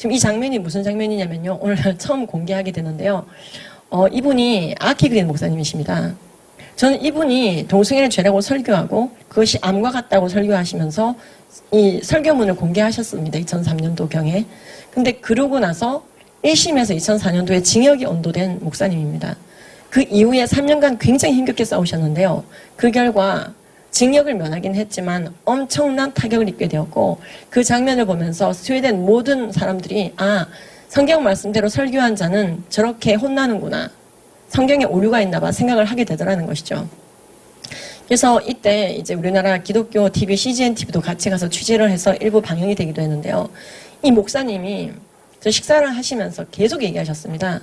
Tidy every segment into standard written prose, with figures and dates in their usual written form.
지금 이 장면이 무슨 장면이냐면요. 오늘 처음 공개하게 되는데요. 이분이 아키 그린 목사님이십니다. 저는 이분이 동성애를 죄라고 설교하고 그것이 암과 같다고 설교하시면서 이 설교문을 공개하셨습니다. 2003년도경에. 근데 그러고 나서 1심에서 2004년도에 징역이 언도된 목사님입니다. 그 이후에 3년간 굉장히 힘겹게 싸우셨는데요. 그 결과 징역을 면하긴 했지만 엄청난 타격을 입게 되었고 그 장면을 보면서 스웨덴 모든 사람들이 성경 말씀대로 설교한 자는 저렇게 혼나는구나. 성경에 오류가 있나 봐 생각을 하게 되더라는 것이죠. 그래서 이때 이제 우리나라 기독교 TV, CGN TV도 같이 가서 취재를 해서 일부 방영이 되기도 했는데요. 이 목사님이 저 식사를 하시면서 계속 얘기하셨습니다.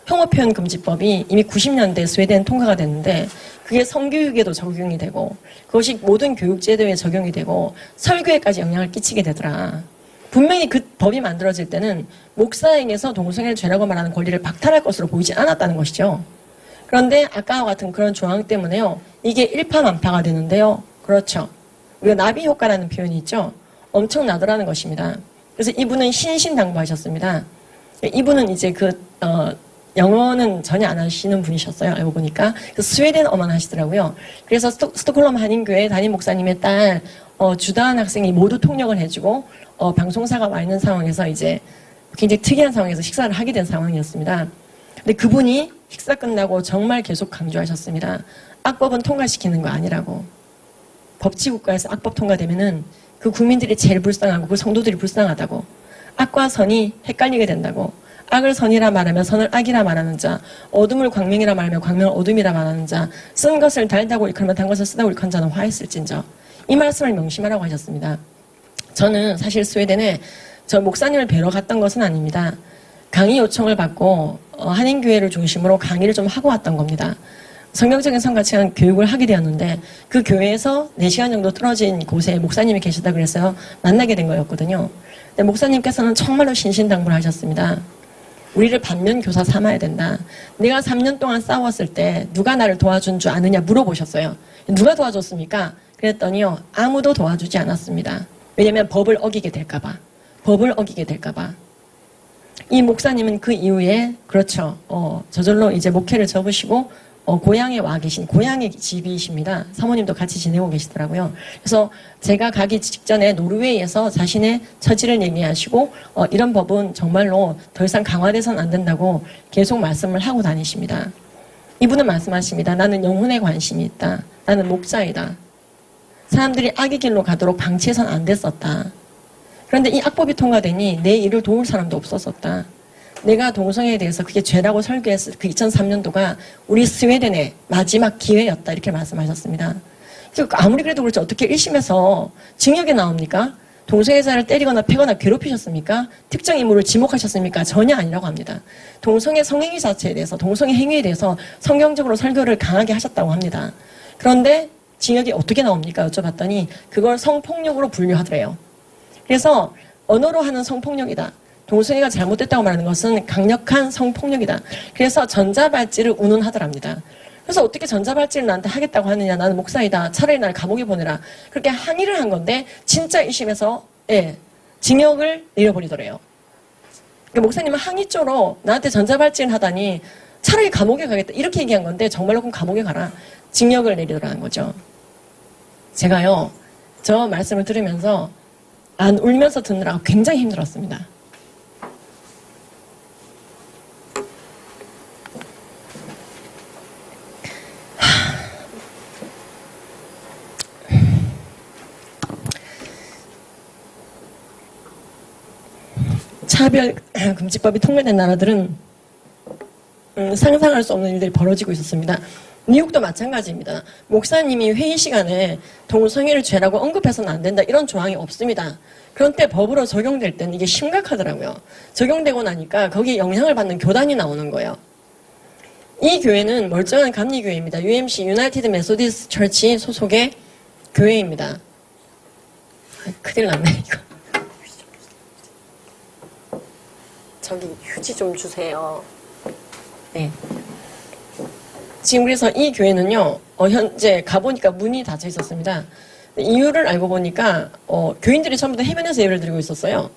혐오표현 금지법이 이미 90년대 스웨덴 통과가 됐는데 그게 성교육에도 적용이 되고 그것이 모든 교육제도에 적용이 되고 설교에까지 영향을 끼치게 되더라. 분명히 그 법이 만들어질 때는 목사에게서 동성애를 죄라고 말하는 권리를 박탈할 것으로 보이지 않았다는 것이죠. 그런데 아까와 같은 그런 조항 때문에요. 이게 일파만파가 되는데요. 그렇죠. 우리가 나비 효과라는 표현이 있죠. 엄청나더라는 것입니다. 그래서 이분은 신신당부하셨습니다. 이분은 이제 영어는 전혀 안 하시는 분이셨어요. 알고 보니까. 그래서 스웨덴어만 하시더라고요. 그래서 스톡홀름 한인교회 담임 목사님의 딸 주다한 학생이 모두 통역을 해주고 방송사가 와 있는 상황에서 이제 굉장히 특이한 상황에서 식사를 하게 된 상황이었습니다. 근데 그분이 식사 끝나고 정말 계속 강조하셨습니다. 악법은 통과시키는 거 아니라고. 법치국가에서 악법 통과되면은 그 국민들이 제일 불쌍하고 그 성도들이 불쌍하다고. 악과 선이 헷갈리게 된다고. 악을 선이라 말하면 선을 악이라 말하는 자, 어둠을 광명이라 말하면 광명을 어둠이라 말하는 자, 쓴 것을 달다고 일컬면 단 것을 쓰다고 일컫는 자는 화했을진저. 이 말씀을 명심하라고 하셨습니다. 저는 사실 스웨덴에 저 목사님을 뵈러 갔던 것은 아닙니다. 강의 요청을 받고 한인교회를 중심으로 강의를 좀 하고 왔던 겁니다. 성경적인 성가치한 교육을 하게 되었는데 그 교회에서 4시간 정도 떨어진 곳에 목사님이 계시다 그래서 만나게 된 거였거든요. 근데 목사님께서는 정말로 신신당부를 하셨습니다. 우리를 반면교사 삼아야 된다. 내가 3년 동안 싸웠을 때 누가 나를 도와준 줄 아느냐 물어보셨어요. 누가 도와줬습니까? 그랬더니요. 아무도 도와주지 않았습니다. 왜냐하면 법을 어기게 될까봐. 법을 어기게 될까봐. 이 목사님은 그 이후에 그렇죠. 저절로 이제 목회를 접으시고 고향에 와 계신 고향의 집이십니다. 사모님도 같이 지내고 계시더라고요. 그래서 제가 가기 직전에 노르웨이에서 자신의 처지를 얘기하시고 이런 법은 정말로 더 이상 강화돼서는 안 된다고 계속 말씀을 하고 다니십니다. 이분은 말씀하십니다. 나는 영혼에 관심이 있다. 나는 목자이다. 사람들이 악의 길로 가도록 방치해서는 안 됐었다. 그런데 이 악법이 통과되니 내 일을 도울 사람도 없었었다. 내가 동성애에 대해서 그게 죄라고 설교했을 그 2003년도가 우리 스웨덴의 마지막 기회였다. 이렇게 말씀하셨습니다. 아무리 그래도 그렇지 어떻게 1심에서 징역이 나옵니까? 동성애자를 때리거나 패거나 괴롭히셨습니까? 특정 인물을 지목하셨습니까? 전혀 아니라고 합니다. 동성애 성행위 자체에 대해서 동성애 행위에 대해서 성경적으로 설교를 강하게 하셨다고 합니다. 그런데 징역이 어떻게 나옵니까? 여쭤봤더니 그걸 성폭력으로 분류하더래요. 그래서 언어로 하는 성폭력이다. 동성애가 잘못됐다고 말하는 것은 강력한 성폭력이다. 그래서 전자발찌를 운운하더랍니다. 그래서 어떻게 전자발찌를 나한테 하겠다고 하느냐. 나는 목사이다. 차라리 날 감옥에 보내라. 그렇게 항의를 한 건데 진짜 1심에서 징역을 내려버리더래요. 그러니까 목사님은 항의조로 나한테 전자발찌를 하다니 차라리 감옥에 가겠다. 이렇게 얘기한 건데 정말로 그럼 감옥에 가라. 징역을 내리더라는 거죠. 제가요. 저 말씀을 들으면서 안 울면서 듣느라고 굉장히 힘들었습니다. 차별금지법이 통과된 나라들은 상상할 수 없는 일들이 벌어지고 있었습니다. 미국도 마찬가지입니다. 목사님이 회의 시간에 동성애를 죄라고 언급해서는 안 된다 이런 조항이 없습니다. 그런데 법으로 적용될 때는 이게 심각하더라고요. 적용되고 나니까 거기에 영향을 받는 교단이 나오는 거예요. 이 교회는 멀쩡한 감리교회입니다. UMC 유나이티드 메소디스트 처치 소속의 교회입니다. 큰일 났네 이거. 저기 휴지 좀 주세요. 네. 지금 그래서 이 교회는요, 현재 가보니까 문이 닫혀 있었습니다. 이유를 알고 보니까, 교인들이 전부 다 해변에서 예배를 드리고 있었어요.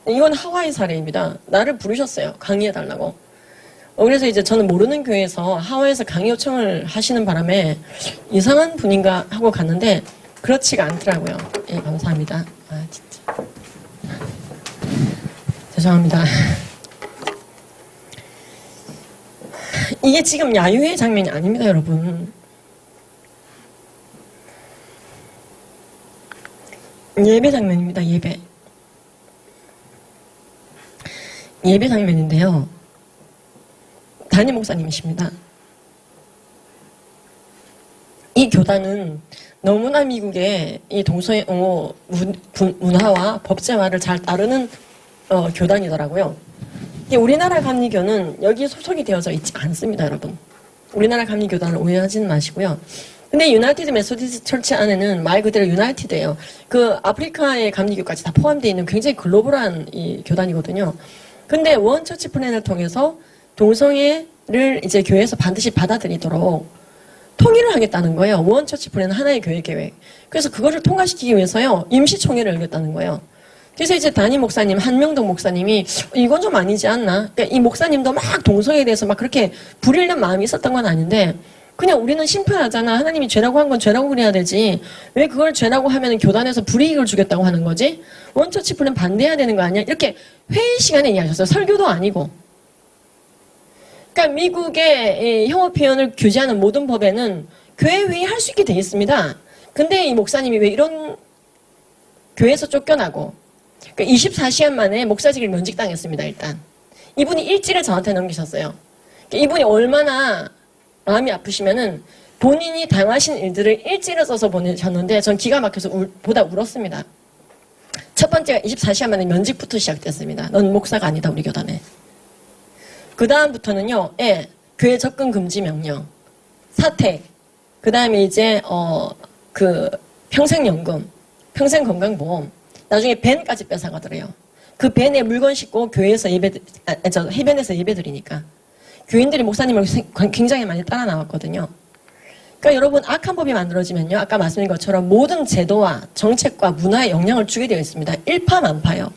이건 하와이 사례입니다. 나를 부르셨어요. 강의해달라고. 그래서 이제 저는 모르는 교회에서 하와이에서 강의 요청을 하시는 바람에 이상한 분인가 하고 갔는데 그렇지가 않더라고요. 예, 감사합니다. 아, 진짜. 죄송합니다. 이게 지금 야유회 장면이 아닙니다, 여러분. 예배 장면입니다, 예배. 예배 장면인데요. 담임 목사님이십니다. 이 교단은 너무나 미국의 이 동성애 옹호 문화와 법제화를 잘 따르는 교단이더라고요. 우리나라 감리교는 여기에 소속이 되어져 있지 않습니다, 여러분. 우리나라 감리교단을 오해하지는 마시고요. 근데 유나이티드 메소디스트 철치 안에는 말 그대로 유나이티드예요. 그 아프리카의 감리교까지 다 포함되어 있는 굉장히 글로벌한 이 교단이거든요. 근데 원 처치 플랜을 통해서 동성애를 이제 교회에서 반드시 받아들이도록 통일을 하겠다는 거예요. 원 처치 플랜은 하나의 교회 계획. 그래서 그거를 통과시키기 위해서요. 임시총회를 열겠다는 거예요. 그래서 이제 담임 목사님, 한명덕 목사님이 이건 좀 아니지 않나? 그러니까 이 목사님도 막 동성애에 대해서 막 그렇게 불일는 마음이 있었던 건 아닌데 그냥 우리는 심플하잖아. 하나님이 죄라고 한 건 죄라고 그래야 되지. 왜 그걸 죄라고 하면 교단에서 불이익을 주겠다고 하는 거지? 원처치 플랜 반대해야 되는 거 아니야? 이렇게 회의 시간에 이야기하셨어요. 설교도 아니고. 그러니까 미국의 혐오표현을 규제하는 모든 법에는 교회 회의 할 수 있게 돼 있습니다. 근데 이 목사님이 왜 이런 교회에서 쫓겨나고 그러니까 24시간 만에 목사직을 면직당했습니다. 일단 이분이 일지를 저한테 넘기셨어요. 그러니까 이분이 얼마나 마음이 아프시면은 본인이 당하신 일들을 일지를 써서 보내셨는데 전 기가 막혀서 보다 울었습니다. 첫 번째가 24시간 만에 면직부터 시작됐습니다. 넌 목사가 아니다 우리 교단에. 그 다음부터는요, 예, 교회 접근 금지 명령, 사택, 그 다음에 이제 그 평생연금, 평생건강보험, 나중에 벤까지 뺏어가더래요. 그 벤에 물건 싣고 교회에서 해변에서 예배 드리니까. 교인들이 목사님을 굉장히 많이 따라 나왔거든요. 그러니까 여러분 악한 법이 만들어지면요. 아까 말씀드린 것처럼 모든 제도와 정책과 문화에 영향을 주게 되어 있습니다. 일파만파요.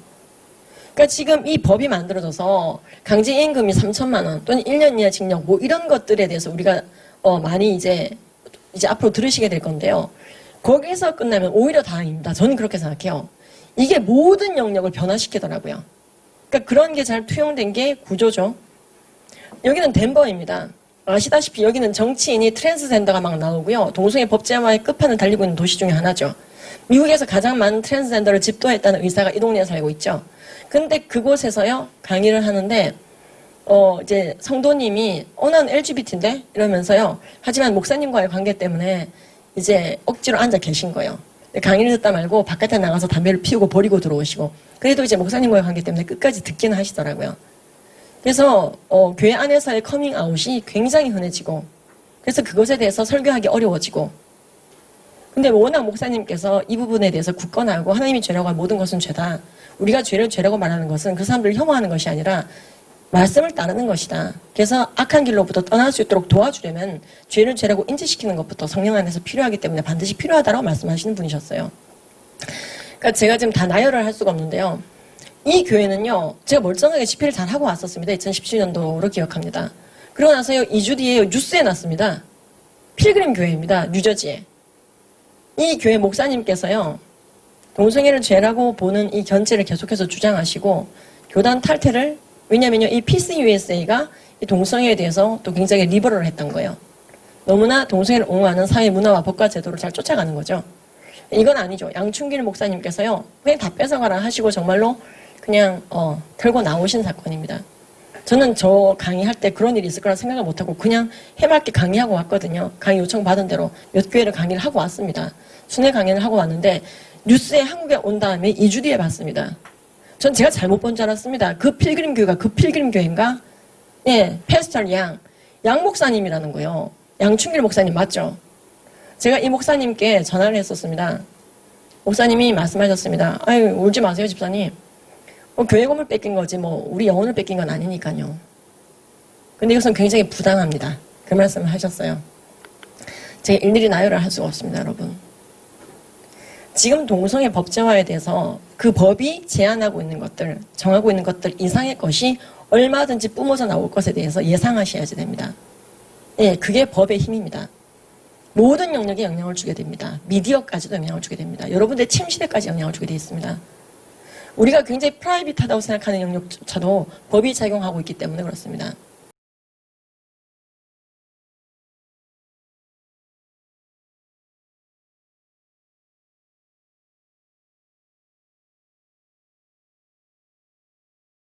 그러니까 지금 이 법이 만들어져서 강제임금이 3천만 원 또는 1년 이하 징역 뭐 이런 것들에 대해서 우리가 많이 이제 앞으로 들으시게 될 건데요. 거기서 끝나면 오히려 다행입니다. 저는 그렇게 생각해요. 이게 모든 영역을 변화시키더라고요. 그러니까 그런 게 잘 투영된 게 구조죠. 여기는 덴버입니다. 아시다시피 여기는 정치인이 트랜스젠더가 막 나오고요. 동성애 법제화의 끝판을 달리고 있는 도시 중에 하나죠. 미국에서 가장 많은 트랜스젠더를 집도했다는 의사가 이 동네에 살고 있죠. 근데 그곳에서요, 강의를 하는데, 이제 성도님이, 난 LGBT인데? 이러면서요. 하지만 목사님과의 관계 때문에 이제 억지로 앉아 계신 거예요. 강의를 듣다 말고 바깥에 나가서 담배를 피우고 버리고 들어오시고. 그래도 이제 목사님과의 관계 때문에 끝까지 듣기는 하시더라고요. 그래서 교회 안에서의 커밍아웃이 굉장히 흔해지고 그래서 그것에 대해서 설교하기 어려워지고 근데 워낙 목사님께서 이 부분에 대해서 굳건하고 하나님이 죄라고 한 모든 것은 죄다. 우리가 죄를 죄라고 말하는 것은 그 사람들을 혐오하는 것이 아니라 말씀을 따르는 것이다. 그래서 악한 길로부터 떠날 수 있도록 도와주려면 죄를 죄라고 인지시키는 것부터 성령 안에서 필요하기 때문에 반드시 필요하다고 말씀하시는 분이셨어요. 그러니까 제가 지금 다 나열을 할 수가 없는데요. 이 교회는요, 제가 멀쩡하게 집회를 잘 하고 왔었습니다. 2017년도로 기억합니다. 그러고 나서요, 2주 뒤에 뉴스에 났습니다. 필그림 교회입니다. 뉴저지에. 이 교회 목사님께서요, 동성애를 죄라고 보는 이 견제를 계속해서 주장하시고, 교단 탈퇴를, 왜냐면요, 이 피스 USA가 이 동성애에 대해서 또 굉장히 리버럴을 했던 거예요. 너무나 동성애를 옹호하는 사회 문화와 법과 제도를 잘 쫓아가는 거죠. 이건 아니죠. 양충길 목사님께서요, 그냥 다 뺏어가라 하시고 정말로 그냥 털고 나오신 사건입니다. 저는 저 강의할 때 그런 일이 있을 거라 생각을 못하고 그냥 해맑게 강의하고 왔거든요. 강의 요청 받은 대로 몇 교회를 강의를 하고 왔습니다. 순회 강의를 하고 왔는데 뉴스에 한국에 온 다음에 2주 뒤에 봤습니다. 전 제가 잘못 본 줄 알았습니다. 그 필그림 교회가 그 필그림 교회인가? 예, 패스터 양 목사님이라는 거예요. 양충길 목사님 맞죠? 제가 이 목사님께 전화를 했었습니다. 목사님이 말씀하셨습니다. 아유 울지 마세요 집사님. 교회 건물 뺏긴 거지 뭐 우리 영혼을 뺏긴 건 아니니까요. 근데 이것은 굉장히 부당합니다. 그 말씀을 하셨어요. 제가 일일이 나열을 할 수가 없습니다. 여러분. 지금 동성애 법제화에 대해서 그 법이 제한하고 있는 것들, 정하고 있는 것들 이상의 것이 얼마든지 뿜어져 나올 것에 대해서 예상하셔야지 됩니다. 예, 그게 법의 힘입니다. 모든 영역에 영향을 주게 됩니다. 미디어까지도 영향을 주게 됩니다. 여러분들의 침시대까지 영향을 주게 되어 있습니다. 우리가 굉장히 프라이빗하다고 생각하는 영역조차도 법이 작용하고 있기 때문에 그렇습니다.